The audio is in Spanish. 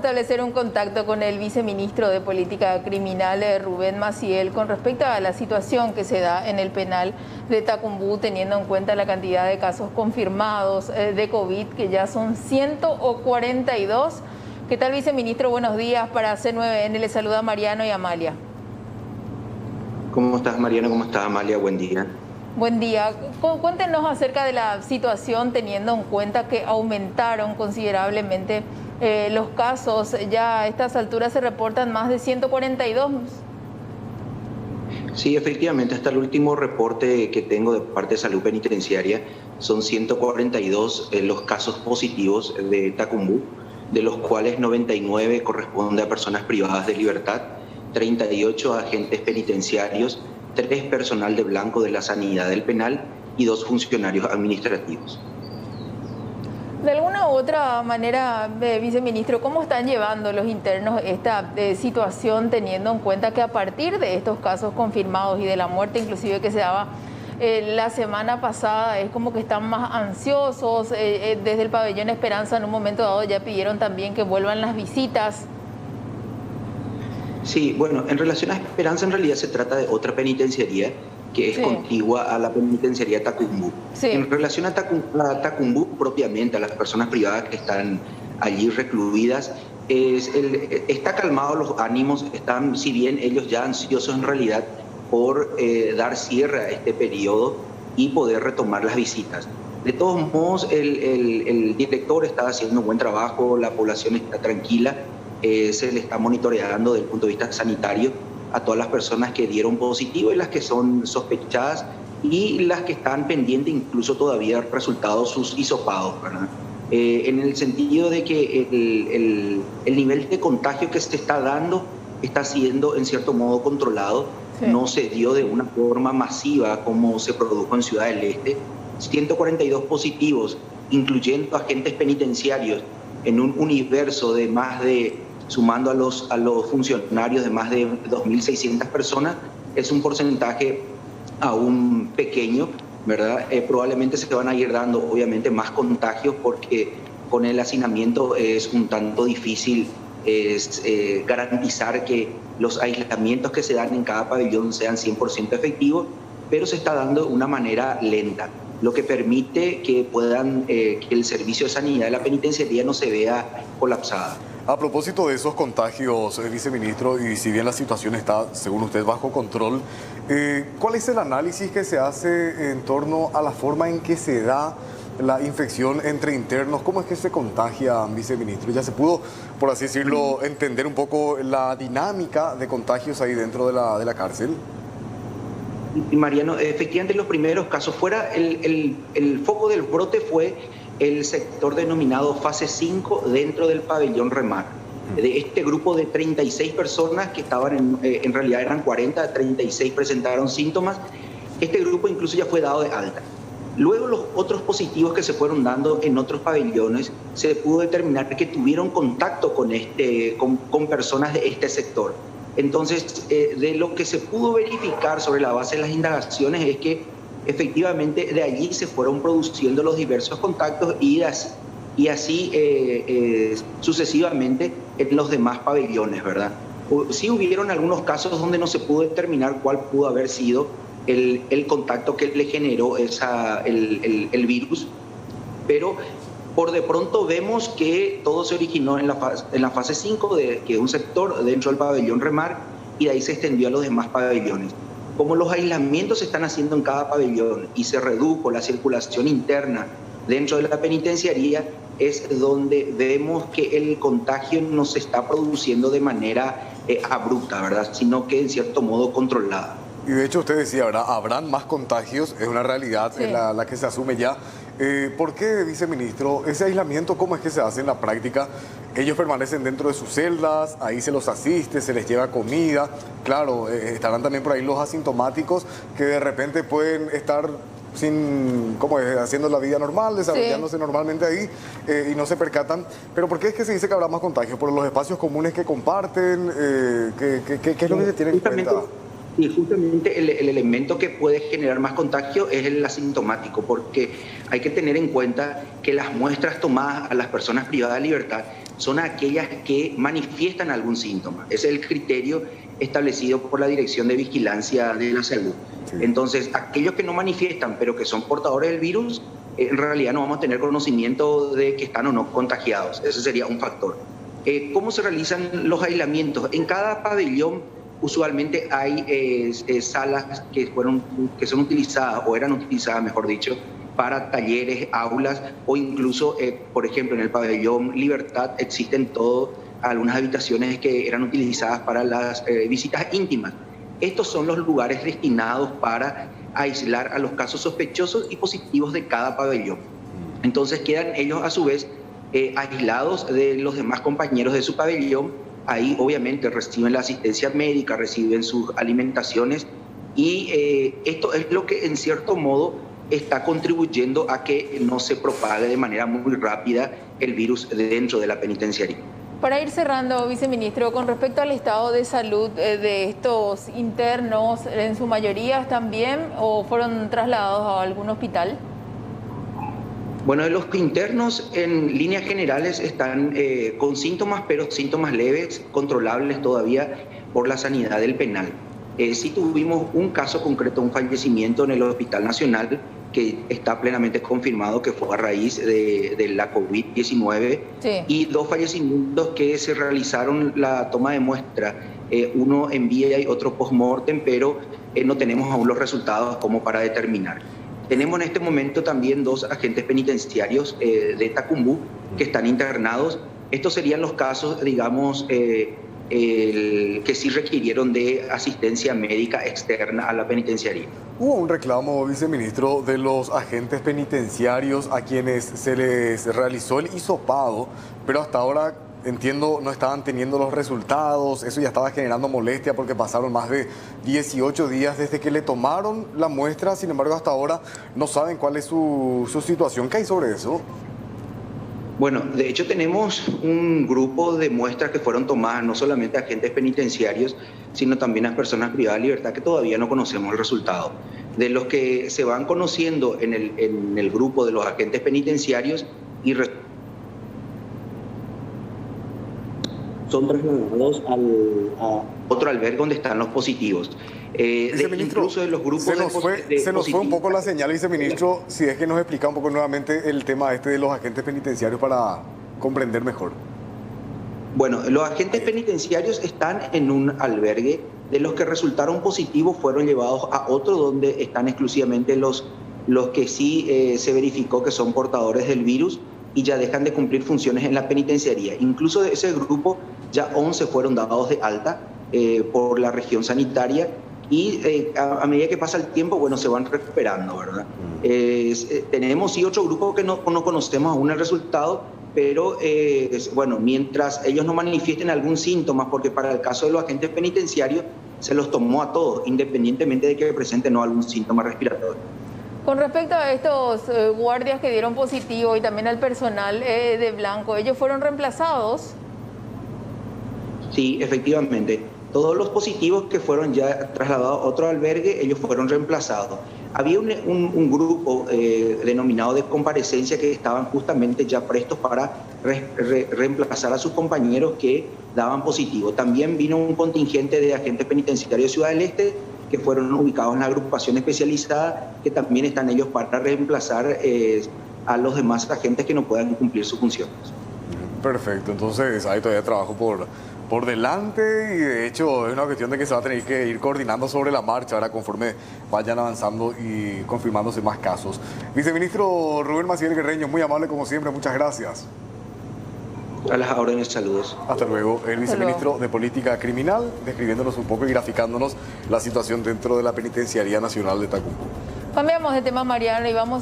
establecer un contacto con el viceministro de Política Criminal, Rubén Maciel, con respecto a la situación que se da en el penal de Tacumbú, teniendo en cuenta la cantidad de casos confirmados de COVID, que ya son 142. ¿Qué tal, viceministro? Buenos días. Para C9N le saluda Mariano y Amalia. ¿Cómo estás, Mariano? ¿Cómo estás, Amalia? Buen día. Buen día. Cuéntenos acerca de la situación, teniendo en cuenta que aumentaron considerablemente los casos. Ya a estas alturas se reportan más de 142. Sí, efectivamente, hasta el último reporte que tengo de parte de Salud Penitenciaria son 142 los casos positivos de Tacumbú, de los cuales 99 corresponde a personas privadas de libertad, 38 agentes penitenciarios, 3 personal de blanco de la sanidad del penal y 2 funcionarios administrativos. De alguna u otra manera, viceministro, ¿cómo están llevando los internos esta situación, teniendo en cuenta que a partir de estos casos confirmados y de la muerte inclusive que se daba la semana pasada, es como que están más ansiosos? Desde el pabellón Esperanza en un momento dado ya pidieron también que vuelvan las visitas. Sí, bueno, en relación a Esperanza, en realidad se trata de otra penitenciaría que es contigua a la penitenciaría Tacumbú. Sí. En relación a Tacumbú, propiamente, a las personas privadas que están allí recluidas, está calmado los ánimos, están, si bien ellos ya ansiosos en realidad por dar cierre a este periodo y poder retomar las visitas. De todos modos, el director está haciendo un buen trabajo, la población está tranquila. Se le está monitoreando desde el punto de vista sanitario a todas las personas que dieron positivo y las que son sospechadas y las que están pendientes incluso todavía resultados sus hisopados, ¿verdad? En el sentido de que el nivel de contagio que se está dando está siendo en cierto modo controlado, no se dio de una forma masiva como se produjo en Ciudad del Este. 142 positivos, incluyendo agentes penitenciarios, en un universo de más de, sumando a los funcionarios, de más de 2.600 personas, es un porcentaje aún pequeño, ¿verdad? Probablemente se van a ir dando, obviamente, más contagios porque con el hacinamiento es un tanto difícil garantizar que los aislamientos que se dan en cada pabellón sean 100% efectivos, pero se está dando de una manera lenta, lo que permite que que el servicio de sanidad de la penitenciaría no se vea colapsada. A propósito de esos contagios, viceministro, y si bien la situación está, según usted, bajo control, ¿cuál es el análisis que se hace en torno a la forma en que se da la infección entre internos? ¿Cómo es que se contagia, viceministro? ¿Ya se pudo, por así decirlo, entender un poco la dinámica de contagios ahí dentro de la cárcel? Y Mariano, efectivamente los primeros casos, el foco del brote fue el sector denominado fase 5 dentro del pabellón Remar. De este grupo de 36 personas que estaban, en realidad eran 40, 36 presentaron síntomas, este grupo incluso ya fue dado de alta. Luego los otros positivos que se fueron dando en otros pabellones, se pudo determinar que tuvieron contacto con personas de este sector. Entonces, de lo que se pudo verificar sobre la base de las indagaciones es que efectivamente de allí se fueron produciendo los diversos contactos y así sucesivamente en los demás pabellones, ¿verdad? Sí hubieron algunos casos donde no se pudo determinar cuál pudo haber sido el contacto que le generó el virus, pero por de pronto vemos que todo se originó en la fase 5, que es un sector dentro del pabellón Remar, y de ahí se extendió a los demás pabellones. Como los aislamientos se están haciendo en cada pabellón y se redujo la circulación interna dentro de la penitenciaría, es donde vemos que el contagio no se está produciendo de manera abrupta, ¿verdad? Sino que en cierto modo controlada. Y de hecho usted decía, ¿verdad? Habrán más contagios, es una realidad la que se asume ya. ¿Por qué, viceministro, ese aislamiento cómo es que se hace en la práctica? Ellos permanecen dentro de sus celdas, ahí se los asiste, se les lleva comida. Claro, estarán también por ahí los asintomáticos que de repente pueden estar haciendo la vida normal, desarrollándose normalmente ahí y no se percatan. Pero ¿por qué es que se dice que habrá más contagios? ¿Por los espacios comunes que comparten? ¿Qué es lo que se tiene en cuenta? Y justamente el elemento que puede generar más contagio es el asintomático, porque hay que tener en cuenta que las muestras tomadas a las personas privadas de libertad son aquellas que manifiestan algún síntoma. Ese es el criterio establecido por la Dirección de Vigilancia de la Salud. Sí. Entonces, aquellos que no manifiestan, pero que son portadores del virus, en realidad no vamos a tener conocimiento de que están o no contagiados. Ese sería un factor. ¿Cómo se realizan los aislamientos? En cada pabellón usualmente hay salas que son utilizadas, o eran utilizadas, mejor dicho, para talleres, aulas, o incluso, por ejemplo, en el pabellón Libertad existen algunas habitaciones que eran utilizadas para las visitas íntimas. Estos son los lugares destinados para aislar a los casos sospechosos y positivos de cada pabellón. Entonces quedan ellos a su vez aislados de los demás compañeros de su pabellón. Ahí obviamente reciben la asistencia médica, reciben sus alimentaciones y esto es lo que en cierto modo está contribuyendo a que no se propague de manera muy rápida el virus dentro de la penitenciaría. Para ir cerrando, viceministro, con respecto al estado de salud de estos internos, ¿en su mayoría están bien o fueron trasladados a algún hospital? Bueno, los internos en líneas generales están con síntomas, pero síntomas leves, controlables todavía por la sanidad del penal. Sí tuvimos un caso concreto, un fallecimiento en el Hospital Nacional, que está plenamente confirmado que fue a raíz de la COVID-19, sí. Y 2 fallecimientos que se realizaron la toma de muestra, uno en vía y otro post-mortem, pero no tenemos aún los resultados como para determinar. Tenemos en este momento también 2 agentes penitenciarios de Tacumbú que están internados. Estos serían los casos, digamos, que sí requirieron de asistencia médica externa a la penitenciaría. Hubo un reclamo, viceministro, de los agentes penitenciarios a quienes se les realizó el hisopado, pero hasta ahora, entiendo, no estaban teniendo los resultados. Eso ya estaba generando molestia porque pasaron más de 18 días desde que le tomaron la muestra. Sin embargo, hasta ahora no saben cuál es su situación. ¿Qué hay sobre eso? Bueno, de hecho tenemos un grupo de muestras que fueron tomadas no solamente a agentes penitenciarios, sino también a personas privadas de libertad que todavía no conocemos el resultado. De los que se van conociendo en el grupo de los agentes penitenciarios y son trasladados a otro albergue donde están los positivos. Incluso de los grupos se nos fue un poco la señal, viceministro, si es que nos explica un poco nuevamente el tema de los agentes penitenciarios para comprender mejor. Bueno, los agentes penitenciarios están en un albergue. De los que resultaron positivos fueron llevados a otro donde están exclusivamente los que sí se verificó que son portadores del virus y ya dejan de cumplir funciones en la penitenciaría. Incluso de ese grupo ya 11 fueron dados de alta por la región sanitaria y a medida que pasa el tiempo, bueno, se van recuperando, ¿verdad? Tenemos sí otro grupo que no conocemos aún el resultado, pero bueno, mientras ellos no manifiesten algún síntoma, porque para el caso de los agentes penitenciarios se los tomó a todos, independientemente de que presenten no algún síntoma respiratorio. Con respecto a estos guardias que dieron positivo y también al personal de blanco, ¿ellos fueron reemplazados? Sí, efectivamente. Todos los positivos que fueron ya trasladados a otro albergue, ellos fueron reemplazados. Había un grupo denominado de comparecencia que estaban justamente ya prestos para reemplazar a sus compañeros que daban positivo. También vino un contingente de agentes penitenciarios de Ciudad del Este que fueron ubicados en la agrupación especializada, que también están ellos para reemplazar a los demás agentes que no puedan cumplir sus funciones. Perfecto, entonces hay todavía trabajo por delante y de hecho es una cuestión de que se va a tener que ir coordinando sobre la marcha ahora conforme vayan avanzando y confirmándose más casos. Viceministro Rubén Maciel Guerreño, muy amable como siempre, muchas gracias. A las órdenes, saludos. Hasta luego. El viceministro de Política Criminal, describiéndonos un poco y graficándonos la situación dentro de la Penitenciaría Nacional de Tacumbú. Cambiamos de tema, Mariano, y vamos a